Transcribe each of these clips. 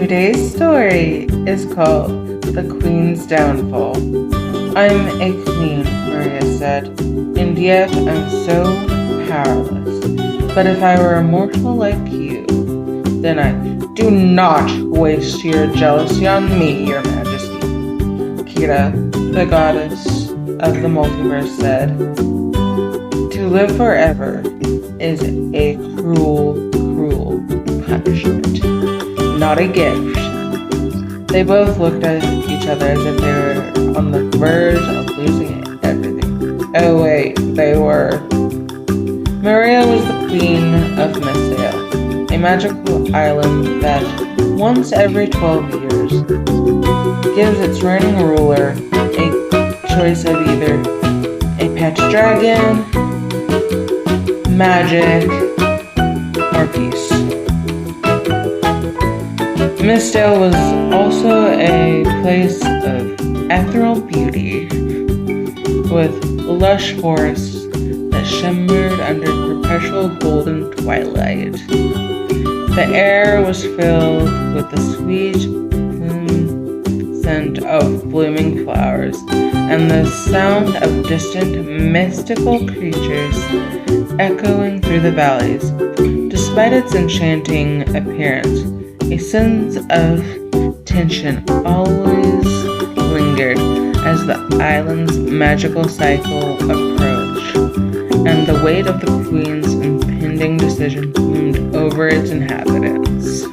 Today's story is called The Queen's Downfall. I'm a queen, Maria said, and yet I'm so powerless. But if I were a mortal like you, then I do not waste your jealousy on me, your majesty. Kira, the goddess of the multiverse, said, to live forever is a cruel, cruel punishment, not a gift. They both looked at each other as if they were on the verge of losing everything. Oh wait, they were. Maria was the queen of Mistale, a magical island that once every 12 years gives its reigning ruler a choice of either a pet dragon, magic, or peace. Mistale was also a place of ethereal beauty, with lush forests that shimmered under perpetual golden twilight. The air was filled with the sweet scent of blooming flowers and the sound of distant mystical creatures echoing through the valleys. Despite its enchanting appearance, a sense of tension always lingered as the island's magical cycle approached, and the weight of the queen's impending decision loomed over its inhabitants.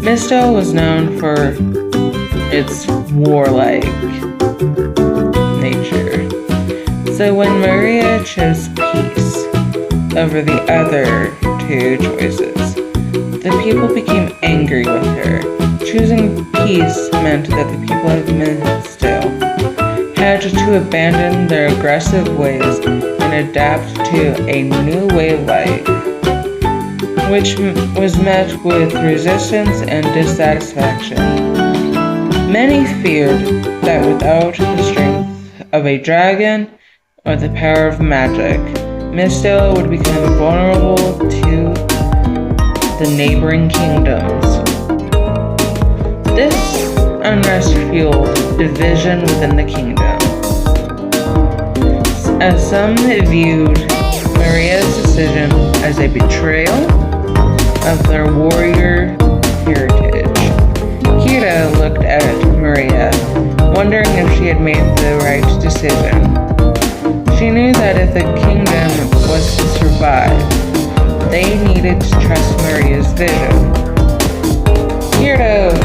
Mistale was known for its warlike nature, so when Maria chose peace over the other two choices, the people became angry with her. Choosing peace meant that the people of Mistale had to abandon their aggressive ways and adapt to a new way of life, which was met with resistance and dissatisfaction. Many feared that without the strength of a dragon or the power of magic, Mistale would become vulnerable to the neighboring kingdoms. This unrest fueled division within the kingdom, as some viewed Maria's decision as a betrayal of their warrior heritage. Kira looked at Maria, wondering if she had made the right decision. She knew that if the kingdom was to survive, they needed to trust Maria's vision. Kira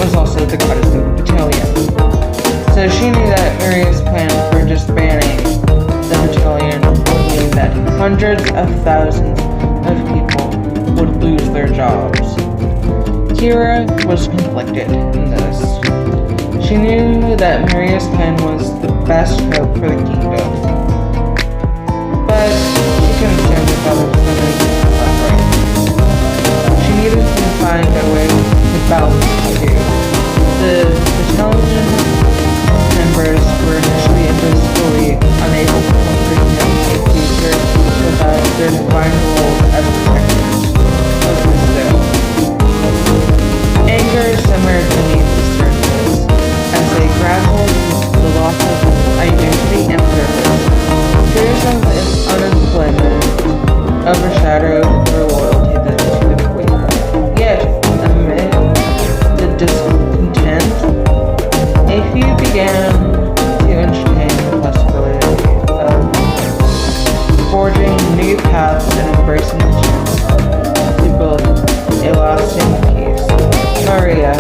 was also the goddess of the battalion, so she knew that Maria's plan for disbanding the battalion would mean that hundreds of thousands of people would lose their jobs. Kira was conflicted in this. She knew that Maria's plan was the best hope for the kingdom, but she couldn't stand with others living suffering. She needed to find a way to balance the two. The battalion members were initially blissfully unable to comprehend a future without their defined roles as protectors of Mistale. Anger simmered beneath the surface as they grappled with the loss of identity and purpose. Fears of unemployment overshadowed their loyalty to the queen. Yet, amid the discontent, a few began to entertain the possibility of forging new paths and embracing the chance to build a lasting peace. Maria,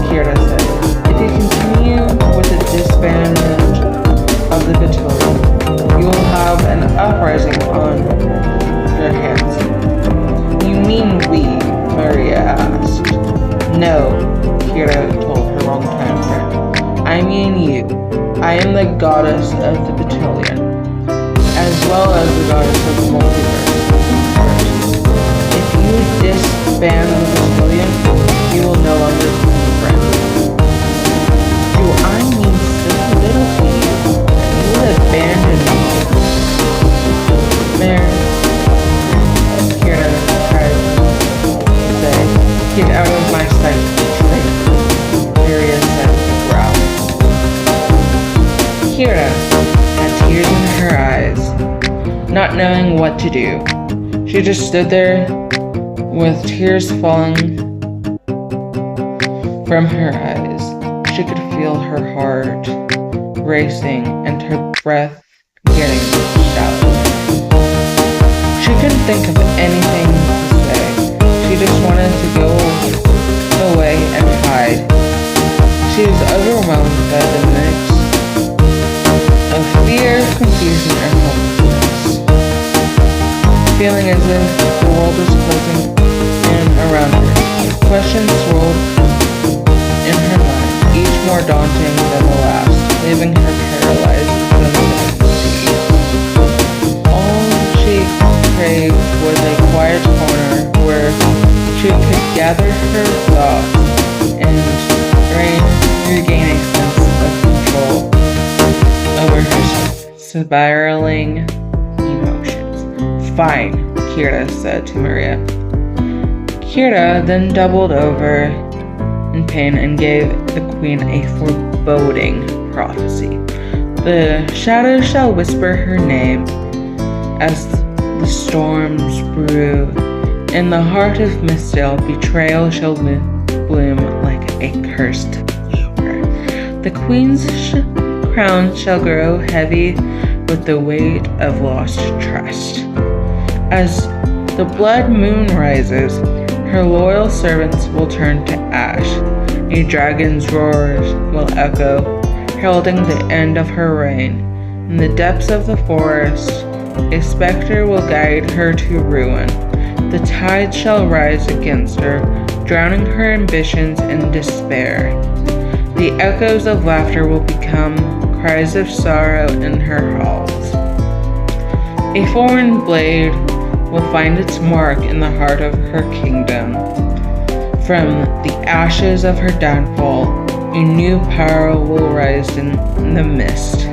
Kira said, if you continue with the disbandment of the battalion, you will have an uprising on your hands. You mean we? Maria asked. No, Kira told her longtime friend. I mean you. I am the goddess of the battalion, as well as the goddess of the multiverse. If you disband the battalion, you will no longer be a friend. Do I mean so little to you that you will abandon me? Mary, Kira tried to say, get out of my sight. sight betrayed, Miria said with a growl. Kira had tears in her eyes, not knowing what to do. She just stood there with tears falling from her eyes. She could feel her heart racing and her breath getting shallow. She couldn't think of anything to say. She just wanted to go away and hide. She was overwhelmed by the mix of fear, confusion, and hopelessness, feeling as if the world was closing in around her. Questions swirled in her mind, each more daunting than the last, leaving her paralyzed with uncertainty. All she craved was a quiet corner where she could gather her thoughts and regain a sense of control over her spiraling emotions. Fine, Kira said to Miria. Kira then doubled over in pain and gave the queen a foreboding prophecy. The shadows shall whisper her name as the storms brew. In the heart of Mistdale, betrayal shall bloom like a cursed flower. The queen's crown shall grow heavy with the weight of lost trust. As the blood moon rises, her loyal servants will turn to ash. A dragon's roars will echo, heralding the end of her reign. In the depths of the forest, a specter will guide her to ruin. The tide shall rise against her, drowning her ambitions in despair. The echoes of laughter will become cries of sorrow in her halls. A foreign blade will find its mark in the heart of her kingdom. From the ashes of her downfall, a new power will rise in the mist.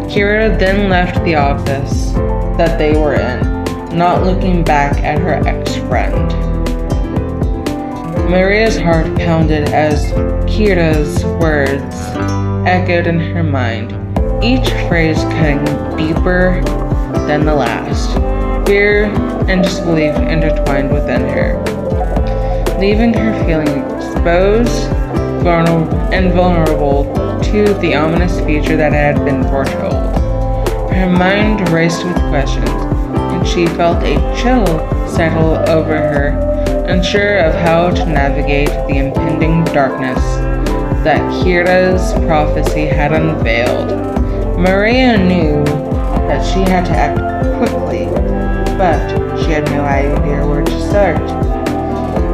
Kira then left the office that they were in, not looking back at her ex-friend. Miria's heart pounded as Kira's words echoed in her mind, each phrase cutting deeper than the last. Fear and disbelief intertwined within her, leaving her feeling exposed and vulnerable to the ominous future that had been foretold. Her mind raced with questions, and she felt a chill settle over her, unsure of how to navigate the impending darkness that Kira's prophecy had unveiled. Miria knew that she had to act quickly, but she had no idea where to start.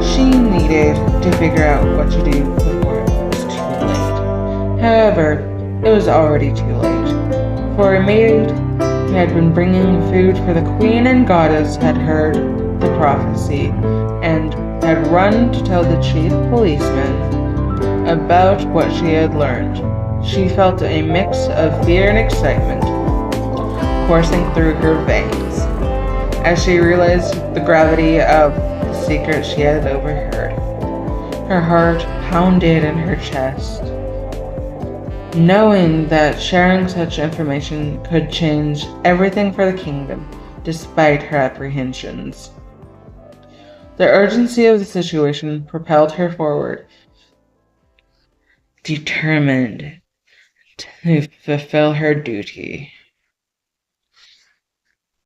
She needed to figure out what to do before it was too late. However, it was already too late, for a maid who had been bringing food for the queen and goddess had heard the prophecy and had run to tell the chief policeman about what she had learned. She felt a mix of fear and excitement coursing through her veins as she realized the gravity of the secret she had overheard. Her heart pounded in her chest, knowing that sharing such information could change everything for the kingdom, despite her apprehensions. The urgency of the situation propelled her forward, determined to fulfill her duty.